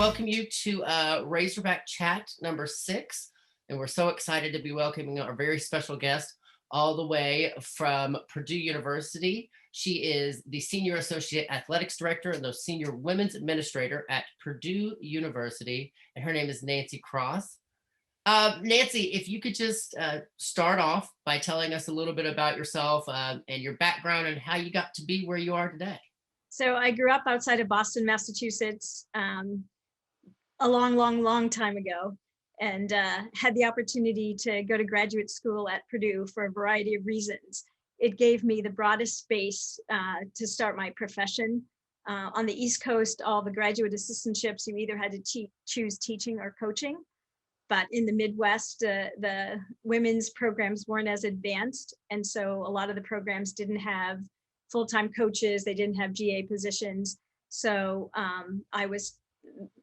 welcome you to Razorback Chat number 6. And we're so excited to be welcoming our very special guest all the way from Purdue University. She is the Senior Associate Athletics Director and the Senior Women's Administrator at Purdue University. And her name is Nancy Cross. Nancy, if you could just start off by telling us a little bit about yourself and your background and how you got to be where you are today. So I grew up outside of Boston, Massachusetts, a long time ago, and had the opportunity to go to graduate school at Purdue for a variety of reasons. It gave me the broadest space to start my profession. On the East Coast, all the graduate assistantships, you either had to choose teaching or coaching. But in the Midwest, the women's programs weren't as advanced. And so a lot of the programs didn't have full-time coaches, they didn't have GA positions. So I was,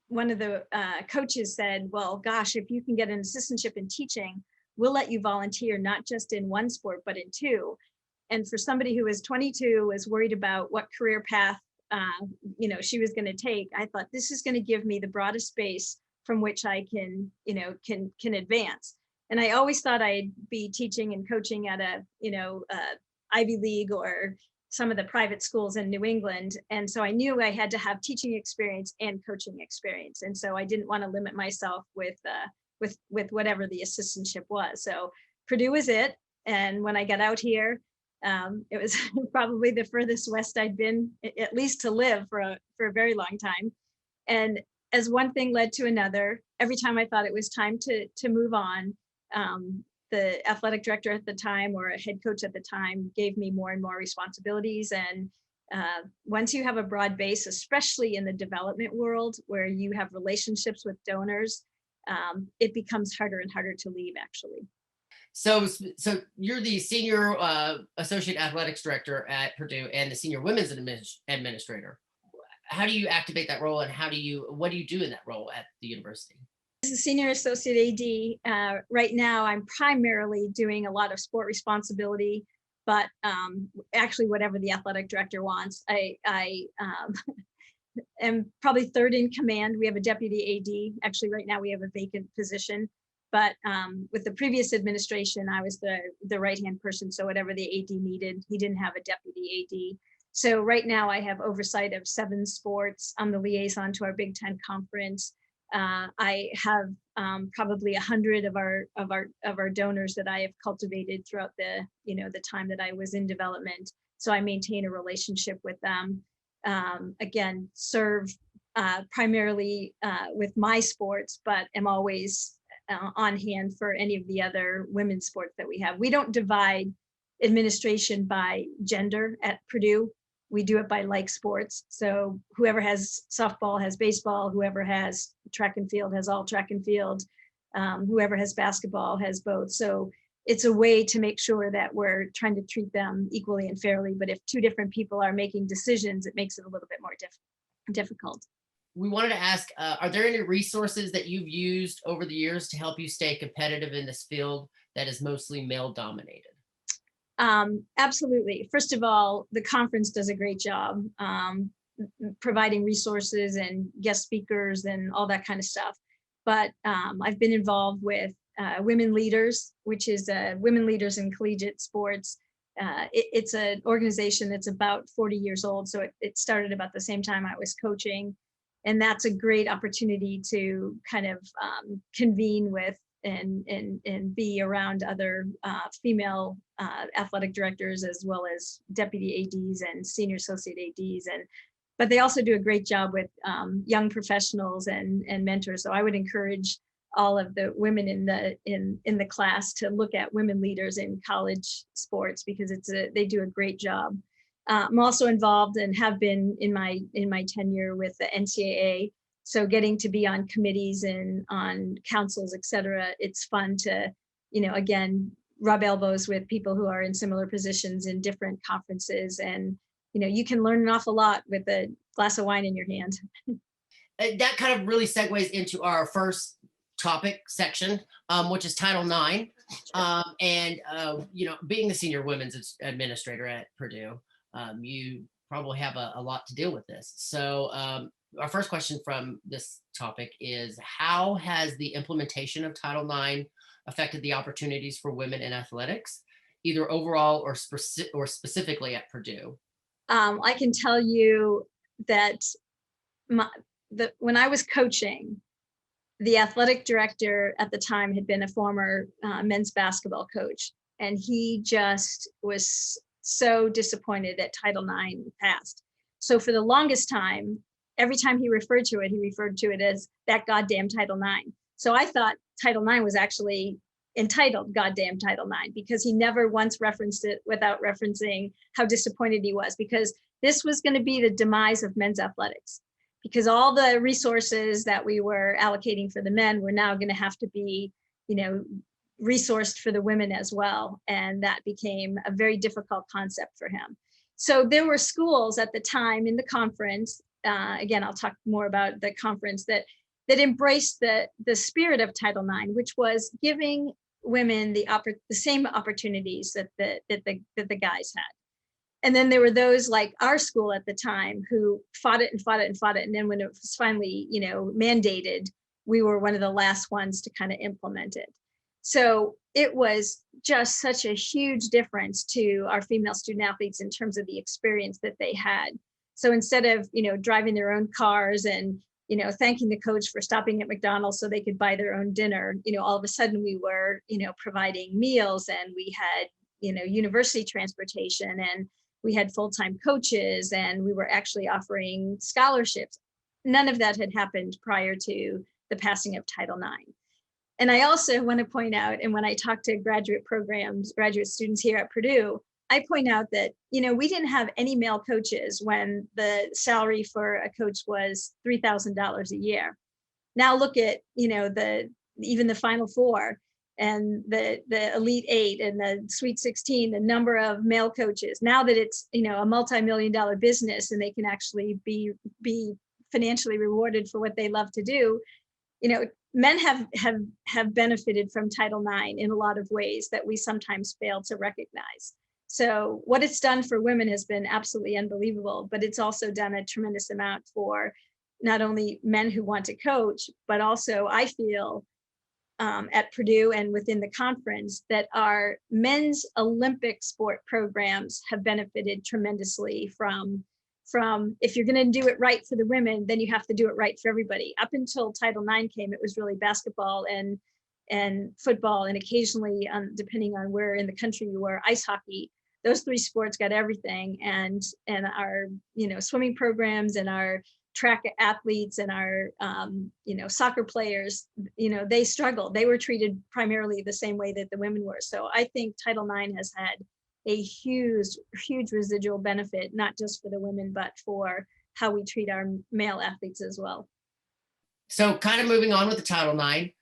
one of the coaches said, well, gosh, if you can get an assistantship in teaching, we'll let you volunteer, not just in one sport, but in two. And for somebody who was 22, was worried about what career path she was going to take, I thought this is going to give me the broadest space from which I can advance. And I always thought I'd be teaching and coaching at a Ivy League or some of the private schools in New England. And so I knew I had to have teaching experience and coaching experience. And so I didn't want to limit myself with whatever the assistantship was. So Purdue was it. And when I got out here, it was probably the furthest west I'd been, at least to live for a very long time. And as one thing led to another, every time I thought it was time to move on, the athletic director at the time or a head coach at the time gave me more and more responsibilities. And once you have a broad base, especially in the development world where you have relationships with donors, it becomes harder and harder to leave, actually. So you're the Senior Associate Athletics Director at Purdue and the Senior Women's Administrator. How do you activate that role, and what do you do in that role at the university? As a Senior Associate AD, right now I'm primarily doing a lot of sport responsibility, but actually whatever the athletic director wants. I am probably third in command. We have a deputy AD. Actually, right now we have a vacant position, but with the previous administration, I was the right-hand person. So whatever the AD needed, he didn't have a deputy AD. So right now I have oversight of 7 sports. I'm the liaison to our Big Ten conference. I have probably 100 of our donors that I have cultivated throughout the time that I was in development. So I maintain a relationship with them. Again, serve primarily with my sports, but am always on hand for any of the other women's sports that we have. We don't divide administration by gender at Purdue. We do it by like sports. So whoever has softball has baseball, whoever has track and field has all track and field, whoever has basketball has both. So it's a way to make sure that we're trying to treat them equally and fairly. But if 2 different people are making decisions, it makes it a little bit more difficult. We wanted to ask, are there any resources that you've used over the years to help you stay competitive in this field that is mostly male dominated? Absolutely. First of all, the conference does a great job providing resources and guest speakers and all that kind of stuff. But I've been involved with Women Leaders, which is Women Leaders in Collegiate Sports. It's an organization that's about 40 years old. So it started about the same time I was coaching. And that's a great opportunity to kind of convene with and be around other female athletic directors, as well as deputy ADs and senior associate ADs. But they also do a great job with young professionals and mentors. So I would encourage all of the women in the class to look at Women Leaders in college sports, because they do a great job. I'm also involved and have been in my tenure with the NCAA. So getting to be on committees and on councils, et cetera, it's fun to, again, rub elbows with people who are in similar positions in different conferences. And, you can learn an awful lot with a glass of wine in your hand. That kind of really segues into our first topic section, which is Title IX. Being the Senior Women's Administrator at Purdue, you probably have a lot to deal with this. So our first question from this topic is, how has the implementation of Title IX affected the opportunities for women in athletics, either overall or, or specifically at Purdue? I can tell you that my, when I was coaching, the athletic director at the time had been a former men's basketball coach, and he just was so disappointed that Title IX passed. So for the longest time, every time he referred to it as that goddamn Title IX. So I thought Title IX was actually entitled goddamn Title IX, because he never once referenced it without referencing how disappointed he was, because this was going to be the demise of men's athletics, because all the resources that we were allocating for the men were now going to have to be, resourced for the women as well. And that became a very difficult concept for him. So there were schools at the time in the conference, again, I'll talk more about the conference, that embraced the spirit of Title IX, which was giving women the same opportunities that the guys had. And then there were those like our school at the time who fought it and fought it and fought it. And then when it was finally, mandated, we were one of the last ones to kind of implement it. So it was just such a huge difference to our female student athletes in terms of the experience that they had. So instead of, driving their own cars and, thanking the coach for stopping at McDonald's so they could buy their own dinner, all of a sudden we were, providing meals, and we had, university transportation, and we had full-time coaches, and we were actually offering scholarships. None of that had happened prior to the passing of Title IX. And I also want to point out, and when I talk to graduate students here at Purdue, I point out that, we didn't have any male coaches when the salary for a coach was $3,000 a year. Now look at, even the Final Four and the Elite Eight and the Sweet 16, the number of male coaches. Now that it's, a multi-million-dollar business and they can actually be financially rewarded for what they love to do, men have benefited from Title IX in a lot of ways that we sometimes fail to recognize. So what it's done for women has been absolutely unbelievable, but it's also done a tremendous amount for not only men who want to coach, but also I feel at Purdue and within the conference that our men's Olympic sport programs have benefited tremendously from if you're going to do it right for the women, then you have to do it right for everybody. Up until Title IX came, it was really basketball and football, and occasionally, depending on where in the country you were, ice hockey. Those three sports got everything, and our swimming programs and our track athletes and our soccer players, they struggled. They were treated primarily the same way that the women were. So I think Title IX has had a huge residual benefit, not just for the women, but for how we treat our male athletes as well. So kind of moving on with the Title IX.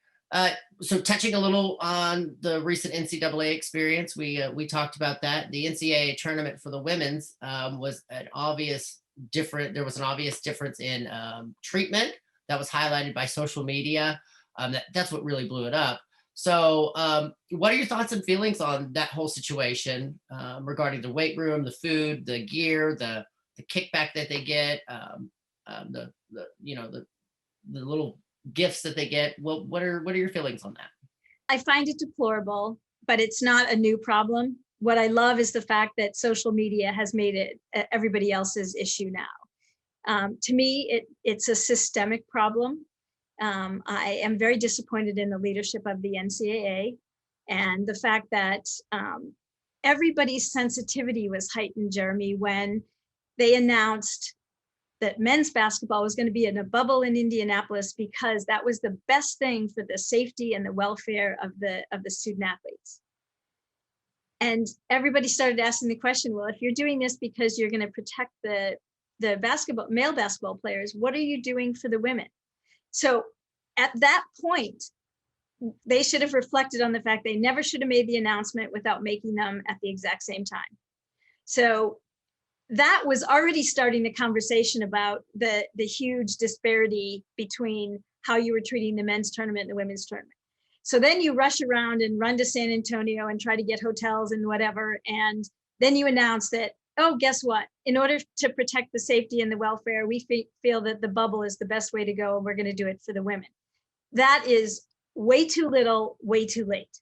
So touching a little on the recent NCAA experience, we talked about that. The NCAA tournament for the women's was an obvious difference. There was an obvious difference in treatment that was highlighted by social media. That's what really blew it up. So what are your thoughts and feelings on that whole situation regarding the weight room, the food, the gear, the kickback that they get, the little gifts that they get? Well, what are your feelings on that? I find it deplorable, but it's not a new problem. What I love is the fact that social media has made it everybody else's issue now. To me, it's a systemic problem. I am very disappointed in the leadership of the NCAA and the fact that everybody's sensitivity was heightened, Jeremy, when they announced that men's basketball was going to be in a bubble in Indianapolis because that was the best thing for the safety and the welfare of the student athletes. And everybody started asking the question, well, if you're doing this because you're going to protect the male basketball players, what are you doing for the women? So at that point, they should have reflected on the fact they never should have made the announcement without making them at the exact same time. So that was already starting the conversation about the huge disparity between how you were treating the men's tournament and the women's tournament. So then you rush around and run to San Antonio and try to get hotels and whatever. And then you announce that oh, guess what? In order to protect the safety and the welfare, we feel that the bubble is the best way to go, and we're going to do it for the women. That is way too little, way too late.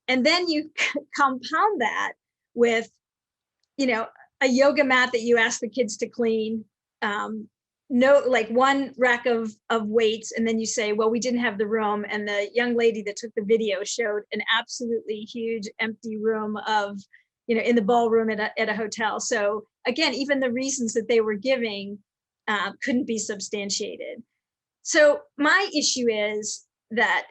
And then you compound that with, you know, a yoga mat that you ask the kids to clean, no, like one rack of weights, and then you say, well, we didn't have the room, and the young lady that took the video showed an absolutely huge empty room of, you know, in the ballroom at a hotel. So again, even the reasons that they were giving couldn't be substantiated. So my issue is that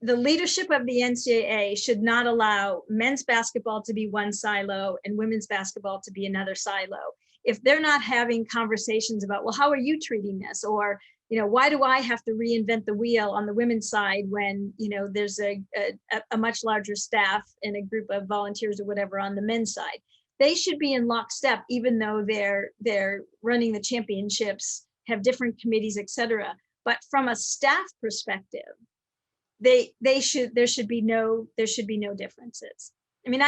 the leadership of the NCAA should not allow men's basketball to be one silo and women's basketball to be another silo. If they're not having conversations about, well, how are you treating this? Or, you know, why do I have to reinvent the wheel on the women's side when, you know, there's a much larger staff and a group of volunteers or whatever on the men's side? They should be in lockstep, even though they're running the championships, have different committees, et cetera. But from a staff perspective, there should be no differences. I mean,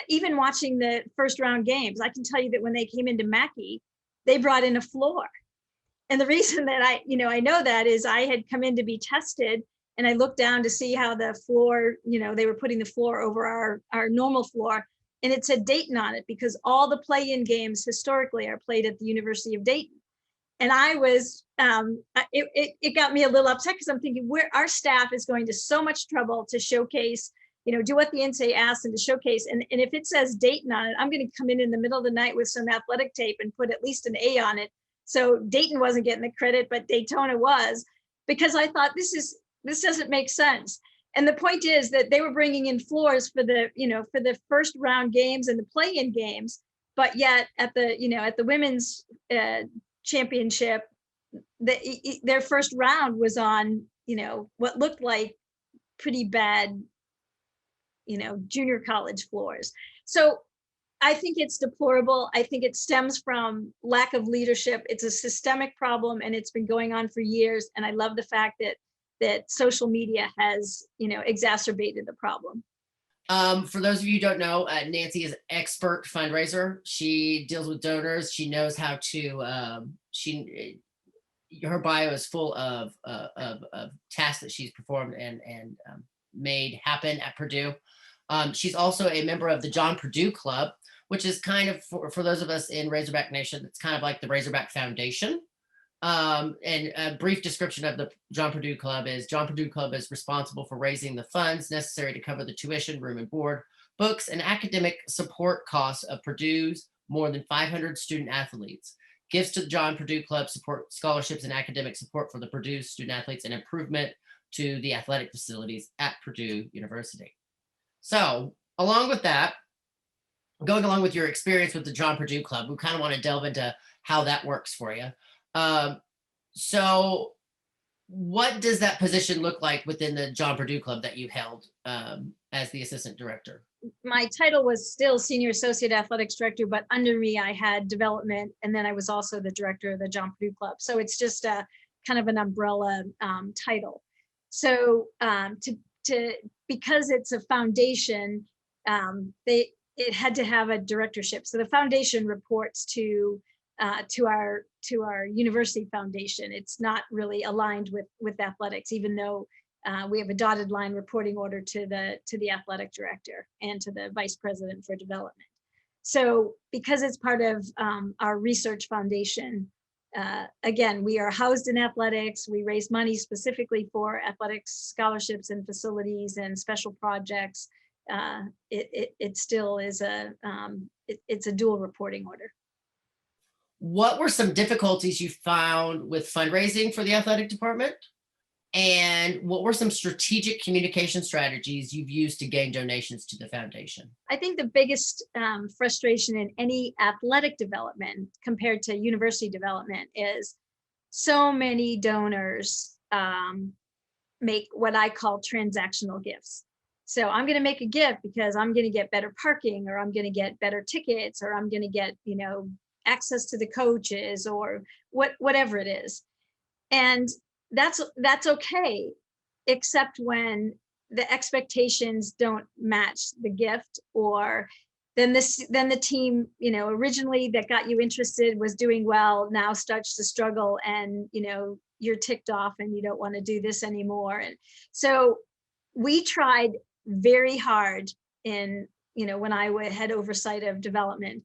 even watching the first round games, I can tell you that when they came into Mackey, they brought in a floor. And the reason that I know that is I had come in to be tested, and I looked down to see how the floor, you know, they were putting the floor over our normal floor, and it said Dayton on it, because all the play-in games historically are played at the University of Dayton. And I was, it got me a little upset, because I'm thinking, our staff is going to so much trouble to showcase, you know, do what the NCAA asks and to showcase. And if it says Dayton on it, I'm going to come in the middle of the night with some athletic tape and put at least an A on it. So Dayton wasn't getting the credit, but Daytona was, because I thought this doesn't make sense. And the point is that they were bringing in floors for the first round games and the play-in games, but yet at the women's championship, their first round was on, you know, what looked like pretty bad, you know, junior college floors. So I think it's deplorable. I think it stems from lack of leadership. It's a systemic problem, and it's been going on for years. And I love the fact that social media has, you know, exacerbated the problem. For those of you who don't know, Nancy is an expert fundraiser. She deals with donors. She knows how to, her bio is full of tasks that she's performed and made happen at Purdue. She's also a member of the John Purdue Club, which is kind of, for those of us in Razorback Nation, it's kind of like the Razorback Foundation. And a brief description of the John Purdue Club is responsible for raising the funds necessary to cover the tuition, room and board, books, and academic support costs of Purdue's more than 500 student athletes. Gifts to the John Purdue Club support scholarships and academic support for the Purdue student athletes and improvement to the athletic facilities at Purdue University. So, along with that, going along with your experience with the John Purdue Club, we kind of want to delve into how that works for you. So what does that position look like within the John Purdue Club that you held as the assistant director? My title was still Senior Associate Athletics Director, but under me, I had development, and then I was also the director of the John Purdue Club. So it's just a kind of an umbrella title. So because it's a foundation, it had to have a directorship. So the foundation reports to our university foundation. It's not really aligned with athletics, even though we have a dotted line reporting order to the athletic director and to the vice president for development. So because it's part of our research foundation, again, we are housed in athletics. We raise money specifically for athletics scholarships and facilities and special projects. It still is it's a dual reporting order. What were some difficulties you found with fundraising for the athletic department? And what were some strategic communication strategies you've used to gain donations to the foundation? I think the biggest frustration in any athletic development compared to university development is so many donors make what I call transactional gifts. So I'm going to make a gift because I'm going to get better parking, or I'm going to get better tickets, or I'm going to get, you know, access to the coaches, or whatever it is. And that's okay, except when the expectations don't match the gift, or then the team, originally that got you interested was doing well, now starts to struggle, and you're ticked off and you don't want to do this anymore. And so we tried very hard in, when I had oversight of development.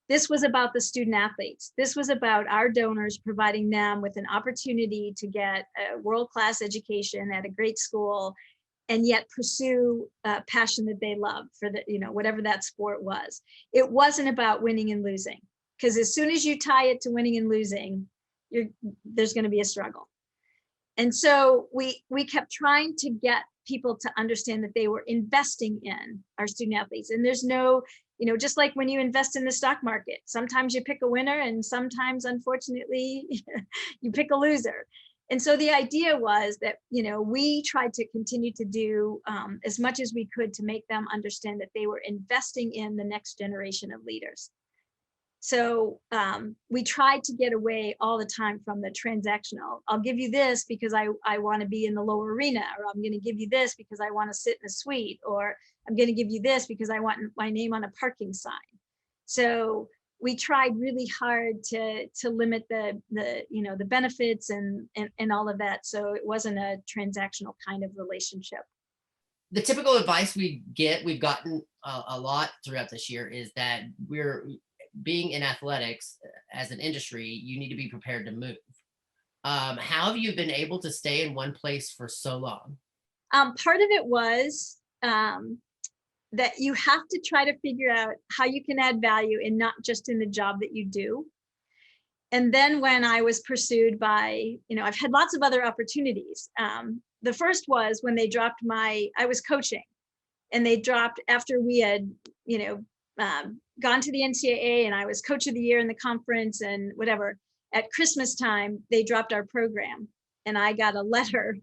This was about the student athletes. This was about our donors providing them with an opportunity to get a world-class education at a great school, and yet pursue a passion that they love for whatever that sport was. It wasn't about winning and losing, because as soon as you tie it to winning and losing, there's going to be a struggle. And so we kept trying to get people to understand that they were investing in our student athletes. And there's no, just like when you invest in the stock market, sometimes you pick a winner and sometimes, unfortunately, you pick a loser. And so the idea was that, we tried to continue to do as much as we could to make them understand that they were investing in the next generation of leaders. So we tried to get away all the time from the transactional. I'll give you this because I want to be in the lower arena, or I'm going to give you this because I want to sit in a suite, or I'm going to give you this because I want my name on a parking sign. So we tried really hard to limit the benefits and all of that. So it wasn't a transactional kind of relationship. The typical advice we've gotten a lot throughout this year is that we're being in athletics as an industry, you need to be prepared to move. How have you been able to stay in one place for so long? Part of it was that you have to try to figure out how you can add value, and not just in the job that you do. And then when I was pursued by, I've had lots of other opportunities. The first was when they dropped I was coaching, and they dropped after we had, gone to the NCAA, and I was coach of the year in the conference and whatever. At Christmas time, they dropped our program, and I got a letter,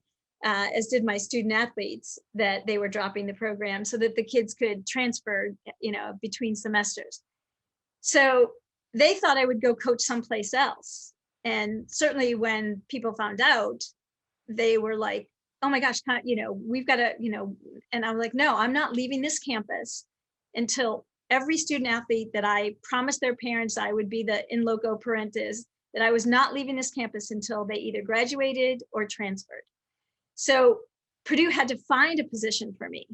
as did my student athletes, that they were dropping the program so that the kids could transfer, between semesters. So they thought I would go coach someplace else. And certainly when people found out, they were like, oh my gosh, we've got to, and I'm like, no, I'm not leaving this campus until every student athlete that I promised their parents I would be the in loco parentis, that I was not leaving this campus until they either graduated or transferred. So Purdue had to find a position for me.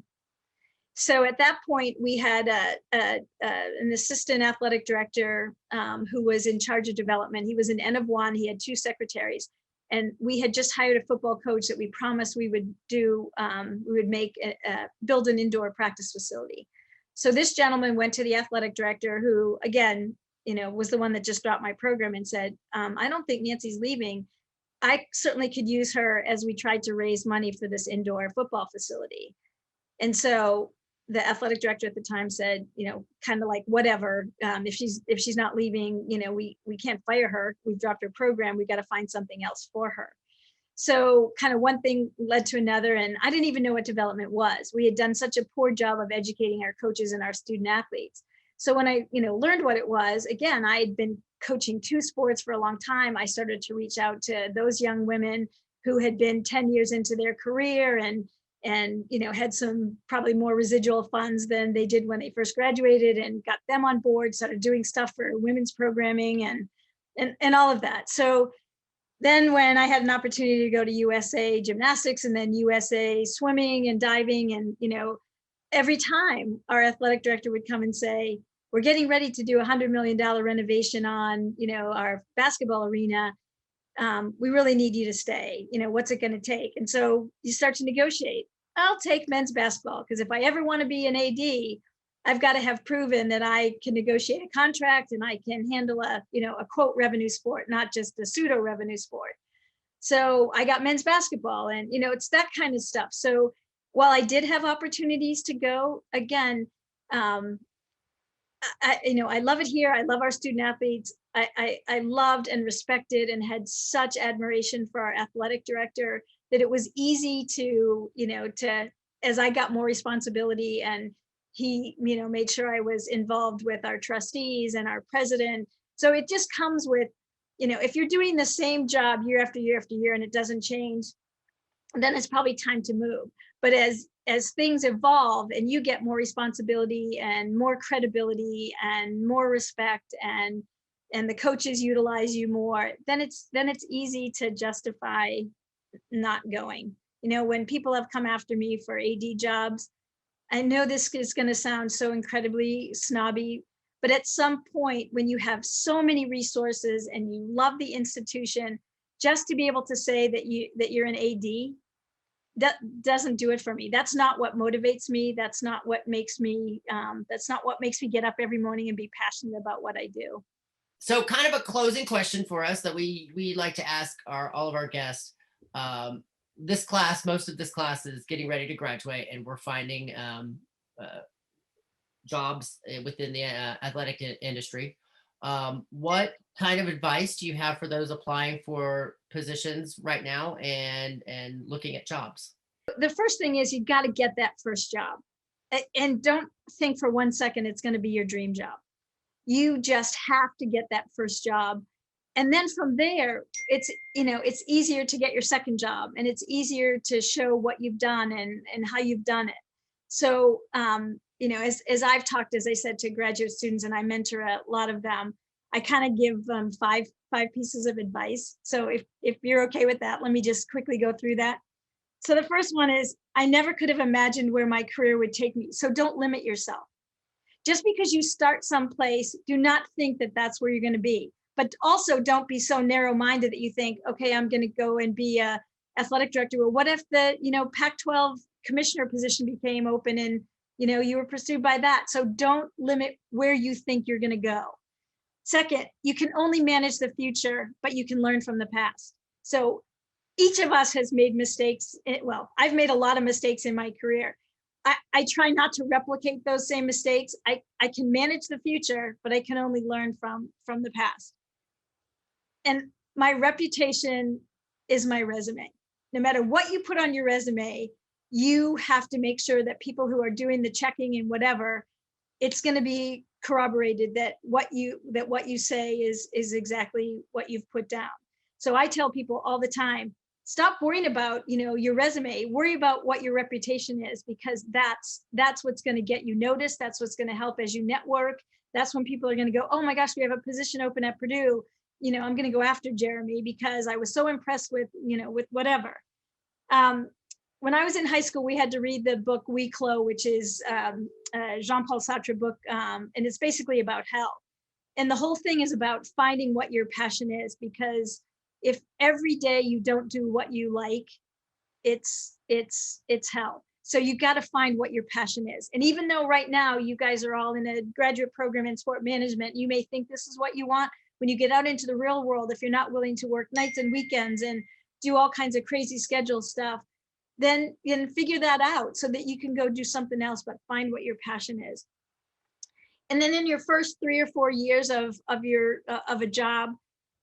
So at that point, we had an assistant athletic director who was in charge of development. He was an N of one. He had 2 secretaries. And we had just hired a football coach that we promised we would do. We would build an indoor practice facility. So this gentleman went to the athletic director, who, again, was the one that just dropped my program, and said, I don't think Nancy's leaving. I certainly could use her as we tried to raise money for this indoor football facility. And so the athletic director at the time said, kind of like, whatever, if she's not leaving, we can't fire her. We've dropped her program. We got to find something else for her. So kind of one thing led to another, and I didn't even know what development was. We had done such a poor job of educating our coaches and our student athletes. So when I, learned what it was, again, I had been coaching 2 sports for a long time. I started to reach out to those young women who had been 10 years into their career and had some probably more residual funds than they did when they first graduated, and got them on board, started doing stuff for women's programming and all of that. So then when I had an opportunity to go to USA gymnastics and then USA swimming and diving, and, every time our athletic director would come and say, we're getting ready to do $100 million renovation on, our basketball arena. We really need you to stay. What's it going to take? And so you start to negotiate. I'll take men's basketball, because if I ever want to be an AD, I've got to have proven that I can negotiate a contract and I can handle a quote revenue sport, not just a pseudo revenue sport. So I got men's basketball, and it's that kind of stuff. So while I did have opportunities to go, again, I love it here. I love our student athletes. I loved and respected and had such admiration for our athletic director that it was easy to, as I got more responsibility, and he, made sure I was involved with our trustees and our president. So it just comes with, if you're doing the same job year after year after year and it doesn't change, then it's probably time to move. But as as things evolve and you get more responsibility and more credibility and more respect, and the coaches utilize you more, then it's easy to justify not going. When people have come after me for AD jobs, I know this is going to sound so incredibly snobby, but at some point when you have so many resources and you love the institution, just to be able to say that you're an AD, that doesn't do it for me. That's not what motivates me. That's not what makes me get up every morning and be passionate about what I do. So kind of a closing question for us that we like to ask all of our guests. This class, most of this class is getting ready to graduate, and we're finding uh, jobs within the athletic industry. What kind of advice do you have for those applying for positions right now and looking at jobs? The first thing is you got to get that first job. And don't think for 1 second it's going to be your dream job. You just have to get that first job. And then from there, it's easier to get your second job, and it's easier to show what you've done and how you've done it. So, as I've talked, as I said, to graduate students, and I mentor a lot of them, I kind of give them five pieces of advice. So if you're okay with that, let me just quickly go through that. So the first one is, I never could have imagined where my career would take me. So don't limit yourself. Just because you start someplace, do not think that that's where you're going to be. But also don't be so narrow-minded that you think, okay, I'm going to go and be a athletic director. Well, what if the, Pac-12 commissioner position became open and, you were pursued by that? So don't limit where you think you're going to go. Second, you can only manage the future, but you can learn from the past. So each of us has made mistakes. Well, I've made a lot of mistakes in my career. I try not to replicate those same mistakes. I can manage the future, but I can only learn from the past. And my reputation is my resume. No matter what you put on your resume, you have to make sure that people who are doing the checking and whatever, it's going to be corroborated that what you say is exactly what you've put down. So I tell people all the time, stop worrying about, your resume, worry about what your reputation is, because that's what's going to get you noticed. That's what's going to help as you network. That's when people are going to go, oh my gosh, we have a position open at Purdue. I'm going to go after Jeremy because I was so impressed with whatever. When I was in high school, we had to read the book We Clos, which is Jean-Paul Sartre book. And it's basically about hell. And the whole thing is about finding what your passion is, because if every day you don't do what you like, it's hell. So you got to find what your passion is. And even though right now you guys are all in a graduate program in sport management, you may think this is what you want. When you get out into the real world, if you're not willing to work nights and weekends and do all kinds of crazy schedule stuff, then figure that out so that you can go do something else, but find what your passion is. And then in your first 3 or 4 years of a job,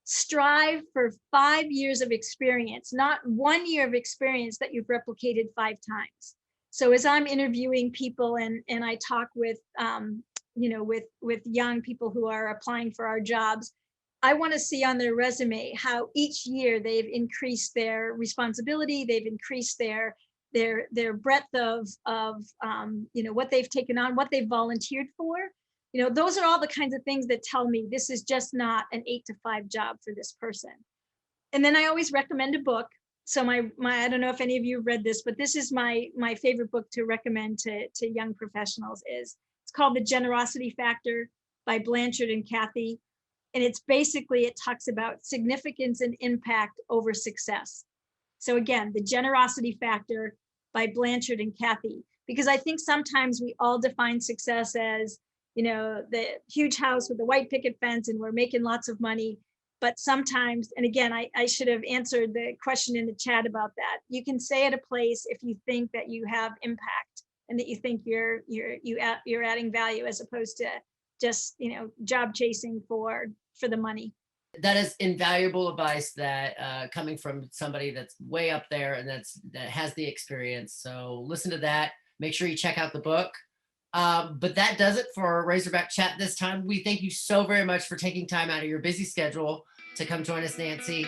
strive for 5 years of experience, not 1 year of experience that you've replicated 5 times. So as I'm interviewing people and I talk with with young people who are applying for our jobs, I want to see on their resume how each year they've increased their responsibility, they've increased their breadth of what they've taken on, what they've volunteered for. Those are all the kinds of things that tell me this is just not an 8 to 5 job for this person. And then I always recommend a book. So my I don't know if any of you have read this, but this is my favorite book to recommend to young professionals. It's called The Generosity Factor by Blanchard and Kathy. And it talks about significance and impact over success. So again, The Generosity Factor by Blanchard and Kathy, because I think sometimes we all define success as, the huge house with the white picket fence and we're making lots of money. But sometimes, and again, I should have answered the question in the chat about that. You can stay at a place if you think that you have impact and that you think you're adding value, as opposed to just job chasing for the money. That is invaluable advice, that coming from somebody that's way up there and that has the experience. So listen to that. Make sure you check out the book. But that does it for Razorback Chat this time. We thank you so very much for taking time out of your busy schedule to come join us, Nancy.